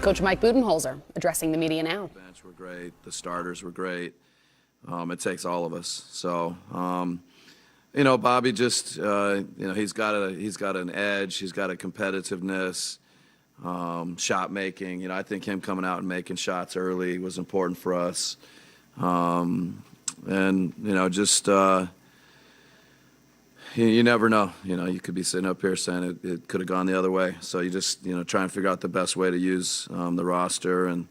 Coach Mike Budenholzer addressing the media now. The bench were great. The starters were great. It takes all of us. So, Bobby just, he's got an edge. He's got a competitiveness, shot making. I think him coming out and making shots early was important for us. You never know. You could be sitting up here saying it could have gone the other way. So you just, try and figure out the best way to use the roster. And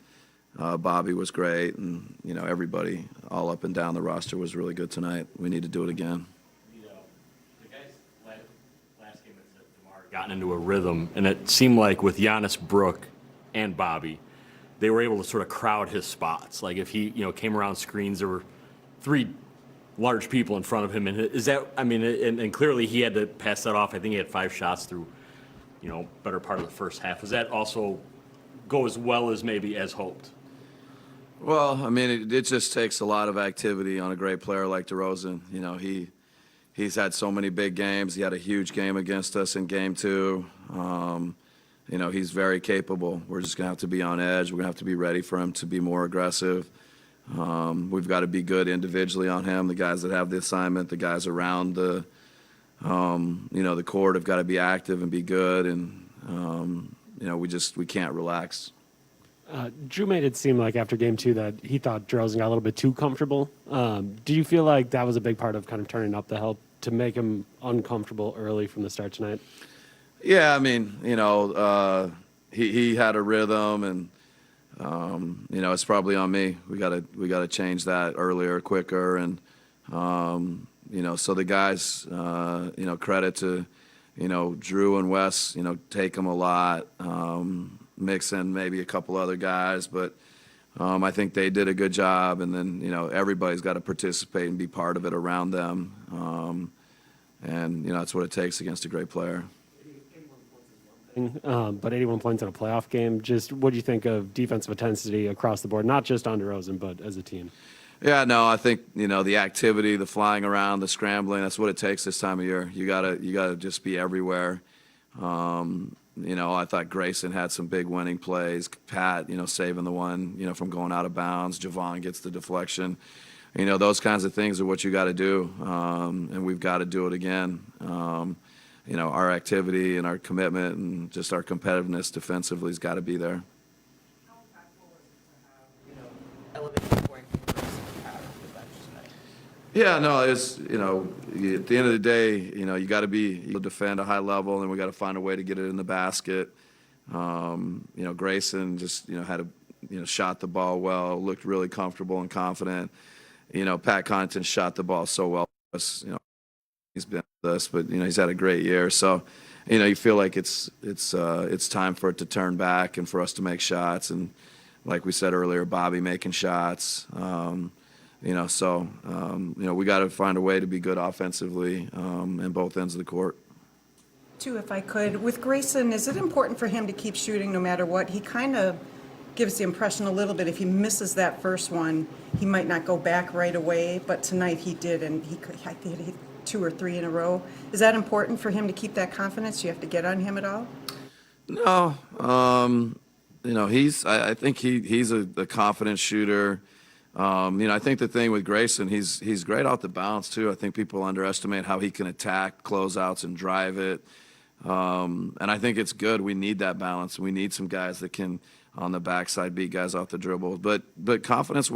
Bobby was great. And, everybody all up and down the roster was really good tonight. We need to do it again. The guys last game at DeMar gotten into a rhythm, and it seemed like with Giannis, Brook, and Bobby, they were able to sort of crowd his spots. Like if he, came around screens, there were three large people in front of him, and is that? And clearly he had to pass that off. I think he had 5 shots through, better part of the first half. Does that also go as well as maybe as hoped? Well, it just takes a lot of activity on a great player like DeRozan. He's had so many big games. He had a huge game against us in Game 2. He's very capable. We're just going to have to be on edge. We're going to have to be ready for him to be more aggressive. We've got to be good individually on him. The guys that have the assignment, the guys around the court have got to be active and be good. And, we can't relax. Drew made it seem like after Game 2 that he thought DeRozan got a little bit too comfortable. Do you feel like that was a big part of kind of turning up the help to make him uncomfortable early from the start tonight? Yeah, he had a rhythm, and it's probably on me. We gotta change that earlier, quicker, and so the guys, credit to, Drew and Wes, take them a lot, mix in maybe a couple other guys, but I think they did a good job, and then everybody's got to participate and be part of it around them, and that's what it takes against a great player. But 81 points in a playoff game. Just what do you think of defensive intensity across the board, not just on DeRozan, but as a team? Yeah, no, I think the activity, the flying around, the scrambling. That's what it takes this time of year. You gotta just be everywhere. I thought Grayson had some big winning plays. Pat, saving the one, from going out of bounds. Javon gets the deflection. Those kinds of things are what you got to do, and we've got to do it again. Our activity and our commitment and just our competitiveness defensively has got to be there. How impactful is it to have, elevated scoring from Grayson out of the bench tonight? Yeah, no, it's, at the end of the day, you got to defend a high level, and we got to find a way to get it in the basket. Grayson just, had shot the ball well, looked really comfortable and confident. Pat Connaughton shot the ball so well. He's been with us, but he's had a great year. So, you feel like it's time for it to turn back and for us to make shots. And like we said earlier, Bobby making shots. We got to find a way to be good offensively in both ends of the court. Too, if I could, with Grayson, is it important for him to keep shooting no matter what? He kind of gives the impression a little bit if he misses that first one, he might not go back right away. But tonight he did, and I think he hit 2 or 3 in a row. Is that important for him to keep that confidence? Do you have to get on him at all? No. I think he's a confident shooter. I think the thing with Grayson, he's great off the bounce too. I think people underestimate how he can attack closeouts and drive it. And I think it's good. We need that balance. We need some guys that can on the backside beat guys off the dribble. But confidence-wise,